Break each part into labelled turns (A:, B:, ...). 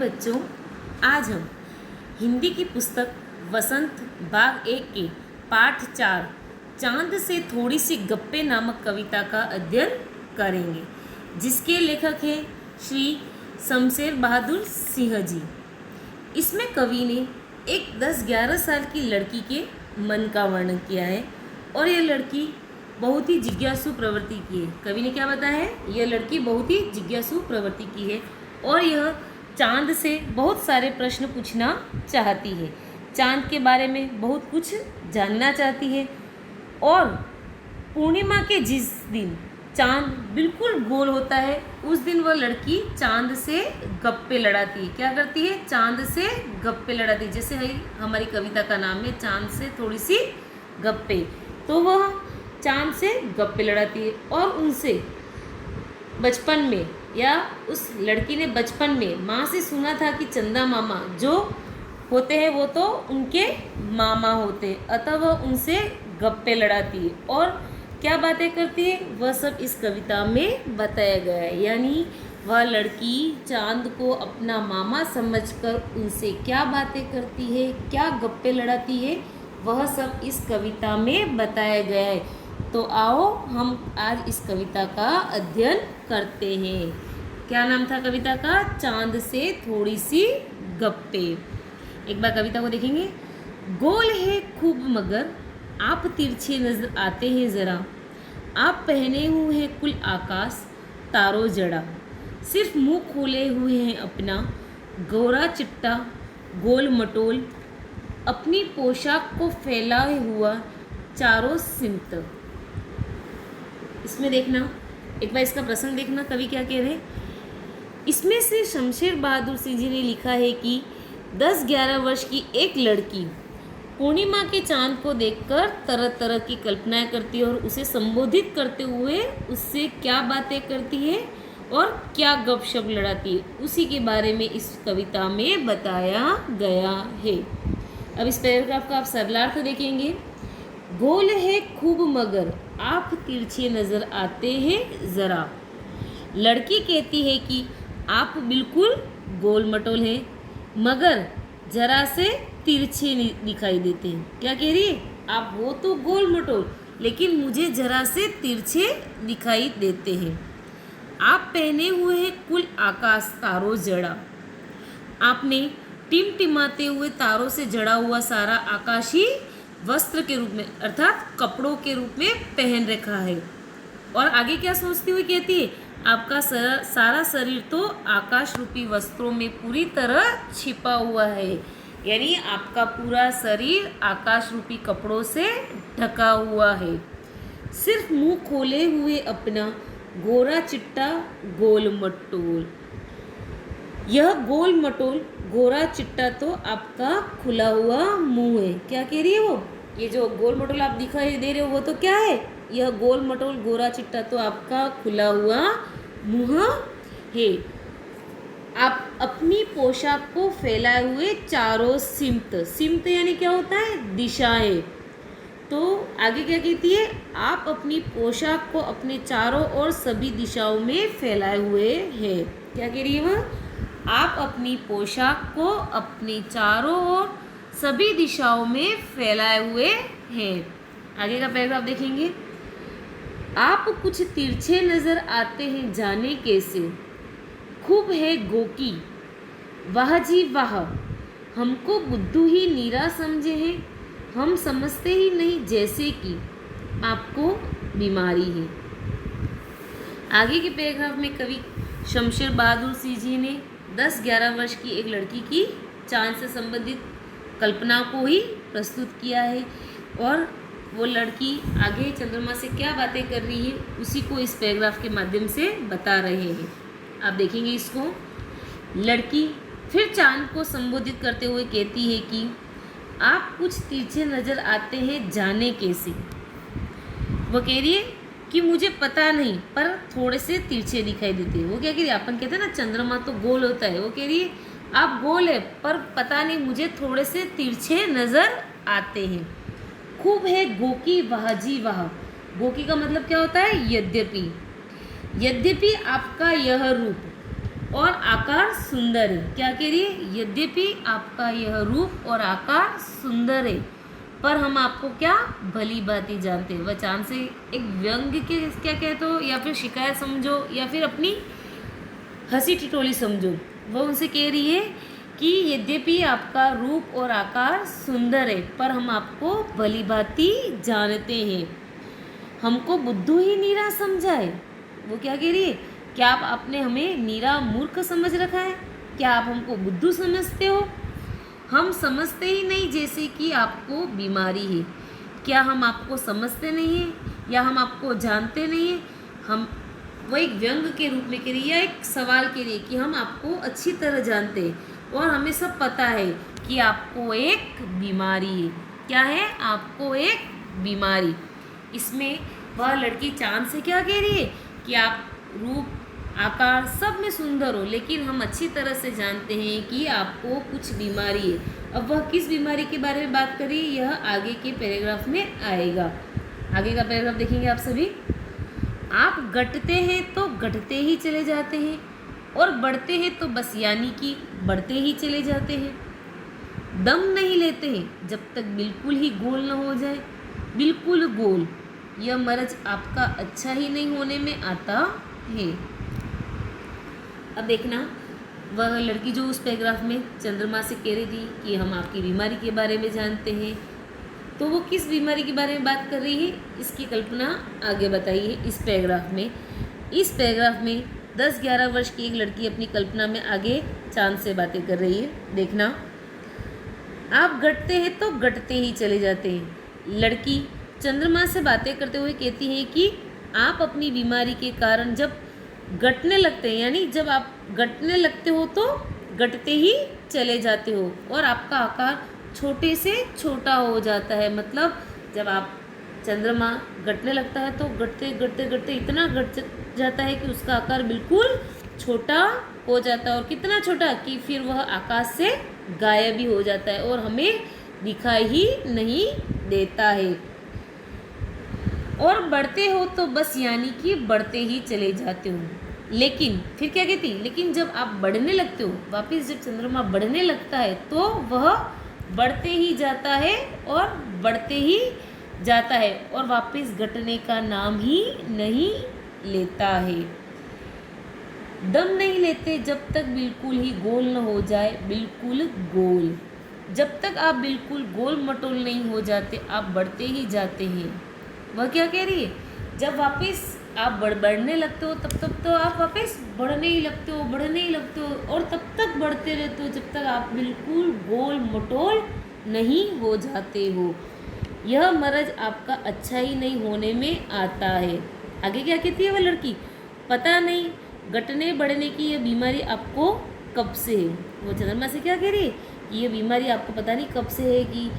A: बच्चों, आज हम हिंदी की पुस्तक वसंत बाग 1 के पाठ 4 चांद से थोड़ी सी गप्पे नामक कविता का अध्ययन करेंगे, जिसके लेखक हैं श्री शमशेर बहादुर सिंह जी। इसमें कवि ने एक 10-11 साल की लड़की के मन का वर्णन किया है और यह लड़की बहुत ही जिज्ञासु प्रवृत्ति की है। कवि ने क्या बताया है? यह लड़की बहुत ही जिज्ञासु प्रवृत्ति की है और यह चांद से बहुत सारे प्रश्न पूछना चाहती है, चांद के बारे में बहुत कुछ जानना चाहती है। और पूर्णिमा के जिस दिन चांद बिल्कुल गोल होता है, उस दिन वह लड़की चांद से गप्पे लड़ाती है। क्या करती है? चांद से गप्पे लड़ाती है। जैसे हमारी कविता का नाम है चांद से थोड़ी सी गप्पे, तो वह चांद से गप्पे लड़ाती है और उनसे बचपन में, या उस लड़की ने बचपन में माँ से सुना था कि चंदा मामा जो होते हैं वो तो उनके मामा होते हैं, अतः वह उनसे गप्पे लड़ाती है। और क्या बातें करती है वह सब इस कविता में बताया गया है। यानी वह लड़की चांद को अपना मामा समझकर उनसे क्या बातें करती है, क्या गप्पे लड़ाती है, वह सब इस कविता में बताया गया है। तो आओ हम आज इस कविता का अध्ययन करते हैं। क्या नाम था कविता का? चांद से थोड़ी सी गप्पे। एक बार कविता को देखेंगे। गोल है खूब मगर आप तिरछे नजर आते हैं ज़रा, आप पहने हुए हैं कुल आकाश तारों जड़ा, सिर्फ मुंह खोले हुए हैं अपना गोरा चिट्टा गोल मटोल, अपनी पोशाक को फैलाए हुआ चारों सिमत। इसमें देखना, एक बार इसका प्रसंग देखना, कवि क्या कह रहे हैं। इसमें से शमशेर बहादुर सिंह जी ने लिखा है कि 10-11 वर्ष की एक लड़की पूर्णिमा के चांद को देखकर तरह तरह की कल्पनाएं करती है और उसे संबोधित करते हुए उससे क्या बातें करती है और क्या गपशप लड़ाती है, उसी के बारे में इस कविता में बताया गया है। अब इस पैराग्राफ का आप सरलार्थ देखेंगे। गोल है खूब मगर आप तिरछे नजर आते हैं ज़रा। लड़की कहती है कि आप बिल्कुल गोल मटोल हैं, मगर जरा से तिरछे दिखाई देते हैं। क्या कह रही है? आप वो तो गोल मटोल, लेकिन मुझे जरा से तिरछे दिखाई देते हैं। आप पहने हुए हैं कुल आकाश तारों जड़ा, आपने टिमटिमाते हुए तारों से जड़ा हुआ सारा आकाशी वस्त्र के रूप में, अर्थात कपड़ों के रूप में पहन रखा है। और आगे क्या सोचती हुई कहती है? आपका सारा शरीर तो आकाश रूपी वस्त्रों में पूरी तरह छिपा हुआ है। यानी आपका पूरा शरीर आकाश रूपी कपड़ों से ढका हुआ है। सिर्फ मुंह खोले हुए अपना गोरा चिट्टा गोल मटोल। यह गोल मटोल गोरा चिट्टा तो आपका खुला हुआ मुंह है। क्या कह रही है वो? ये जो गोल मटोल आप दिखाई दे रहे हो वो तो क्या है? यह गोल मटोल गोरा चिट्टा तो आपका खुला हुआ मुंह है। आप अपनी पोशाक को फैलाए हुए चारों सिमत, सिमत यानी क्या होता है? दिशाएं। तो आगे क्या कहती है? आप अपनी पोशाक को अपने चारों ओर सभी दिशाओं में फैलाए हुए हैं। क्या कह रही है वह? आप अपनी पोशाक को अपने चारों ओर सभी दिशाओं में फैलाए हुए हैं। आगे का पैराग्राफ देखेंगे। आप कुछ तिरछे नजर आते हैं जाने कैसे, खूब है गोकी वाह जी वाह, हमको बुद्धू ही नीरा समझे हैं, हम समझते ही नहीं जैसे कि आपको बीमारी है। आगे के पैराग्राफ में कवि शमशेर बहादुर सिंह जी ने 10-11 वर्ष की एक लड़की की चांद से संबंधित कल्पना को ही प्रस्तुत किया है और वो लड़की आगे चंद्रमा से क्या बातें कर रही है उसी को इस पैराग्राफ के माध्यम से बता रहे हैं। आप देखेंगे इसको। लड़की फिर चांद को संबोधित करते हुए कहती है कि आप कुछ तिरछे नज़र आते हैं जाने कैसे। वो कह रही है कि मुझे पता नहीं पर थोड़े से तिरछे दिखाई देते हैं। वो क्या कह रही है? अपन कहते हैं ना चंद्रमा तो गोल होता है। वो कह रही है आप गोल है पर पता नहीं मुझे थोड़े से तिरछे नज़र आते हैं। खूब है गोकी वाह जी वाह। गोकी का मतलब क्या होता है? यद्यपि। यद्यपि आपका यह रूप और आकार सुंदर है। क्या कह रही है? यद्यपि आपका यह रूप और आकार सुंदर है, पर हम आपको क्या भली भांति जानते हैं। वह चांद से एक व्यंग के क्या कहते हो, या फिर शिकायत समझो, या फिर अपनी हंसी ठिठोली समझो। वह उनसे कह रही है कि यद्यपि आपका रूप और आकार सुंदर है, पर हम आपको भली भांति जानते हैं। हमको बुद्धू ही नीरा समझा है। वो क्या कह रही है? क्या आपने हमें नीरा मूर्ख समझ रखा है? क्या आप हमको बुद्धू समझते हो? हम समझते ही नहीं जैसे कि आपको बीमारी है। क्या हम आपको समझते नहीं हैं, या हम आपको जानते नहीं हैं? हम वो एक व्यंग के रूप में कह रही है, या एक सवाल के लिए कि हम आपको अच्छी तरह जानते हैं और हमें सब पता है कि आपको एक बीमारी है। क्या है? आपको एक बीमारी। इसमें वह लड़की चांद से क्या कह रही है कि आप रूप आकार सब में सुंदर हो, लेकिन हम अच्छी तरह से जानते हैं कि आपको कुछ बीमारी है। अब वह किस बीमारी के बारे में बात कर रही है, यह आगे के पैराग्राफ में आएगा। आगे का पैराग्राफ देखेंगे आप सभी। आप घटते हैं तो घटते ही चले जाते हैं, और बढ़ते हैं तो बस यानी कि बढ़ते ही चले जाते हैं। दम नहीं लेते हैं जब तक बिल्कुल ही गोल न हो जाए, बिल्कुल गोल। यह मर्ज आपका अच्छा ही नहीं होने में आता है। अब देखना, वह लड़की जो उस पैराग्राफ में चंद्रमा से कह रही थी कि हम आपकी बीमारी के बारे में जानते हैं, तो वो किस बीमारी के बारे में बात कर रही है, इसकी कल्पना आगे बताई है इस पैराग्राफ में। इस पैराग्राफ में 10-11 वर्ष की एक लड़की अपनी कल्पना में आगे चांद से बातें कर रही है। देखना, आप घटते हैं तो घटते ही चले जाते हैं। लड़की चंद्रमा से बातें करते हुए कहती है कि आप अपनी बीमारी के कारण जब घटने लगते हैं, यानी जब आप घटने लगते हो तो घटते ही चले जाते हो, और आपका आकार छोटे से छोटा हो जाता है। मतलब जब आप चंद्रमा घटने लगता है तो घटते घटते घटते इतना घट जाता है कि उसका आकार बिल्कुल छोटा हो जाता है, और कितना छोटा कि फिर वह आकाश से गायब ही हो जाता है और हमें दिखाई ही नहीं देता है। और बढ़ते हो तो बस यानी कि बढ़ते ही चले जाते हो। लेकिन फिर क्या कहती? लेकिन जब आप बढ़ने लगते हो, वापस जब चंद्रमा बढ़ने लगता है तो वह बढ़ते ही जाता है और बढ़ते ही जाता है, और वापस घटने का नाम ही नहीं लेता है। दम नहीं लेते जब तक बिल्कुल ही गोल न हो जाए, बिल्कुल गोल। जब तक आप बिल्कुल गोल मटोल नहीं हो जाते, आप बढ़ते ही जाते हैं। वह क्या कह रही है? जब वापस आप बढ़ने लगते हो तब तो आप वापस बढ़ने ही लगते हो, बढ़ने ही लगते हो, और तब तक बढ़ते रहते हो जब तक आप बिल्कुल गोल मटोल नहीं हो जाते हो। यह मर्ज आपका अच्छा ही नहीं होने में आता है। आगे क्या कहती है वह लड़की? पता नहीं घटने बढ़ने की यह बीमारी आपको कब से है। वो चंद्रमा से क्या कह रही है कि ये बीमारी आपको पता नहीं कब से है, कि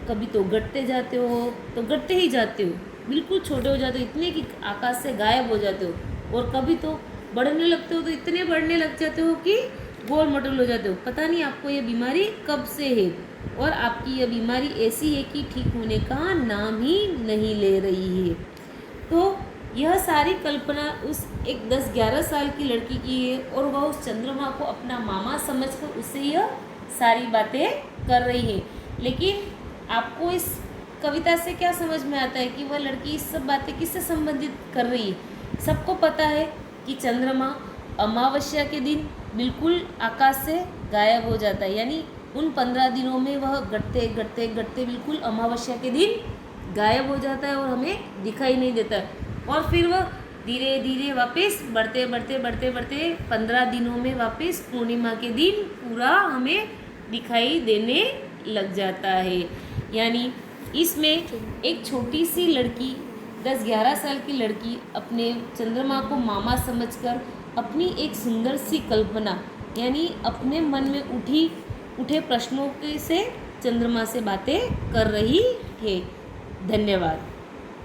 A: कभी तो घटते जाते हो तो घटते ही जाते हो, बिल्कुल छोटे हो जाते हो इतने कि आकाश से गायब हो जाते हो, और कभी तो बढ़ने लगते हो तो इतने बढ़ने लग जाते हो कि गोल मटोल हो जाते हो। पता नहीं आपको ये बीमारी कब से है, और आपकी यह बीमारी ऐसी है कि ठीक होने का नाम ही नहीं ले रही है। तो यह सारी कल्पना उस एक 10-11 साल की लड़की की है, और वह उस चंद्रमा को अपना मामा समझकर उससे यह सारी बातें कर रही है। लेकिन आपको इस कविता से क्या समझ में आता है कि वह लड़की इस सब बातें किससे संबंधित कर रही है? सबको पता है कि चंद्रमा अमावस्या के दिन बिल्कुल आकाश से गायब हो जाता है, यानी उन 15 दिनों में वह घटते घटते घटते बिल्कुल अमावस्या के दिन गायब हो जाता है और हमें दिखाई नहीं देता। और फिर वह धीरे धीरे वापस बढ़ते बढ़ते बढ़ते बढ़ते 15 दिनों में वापस पूर्णिमा के दिन पूरा हमें दिखाई देने लग जाता है। यानी इसमें एक छोटी सी लड़की 10-11 साल की लड़की अपने चंद्रमा को मामा समझकर अपनी एक सुंदर सी कल्पना, यानी अपने मन में उठे प्रश्नों के से चंद्रमा से बातें कर रही है। धन्यवाद।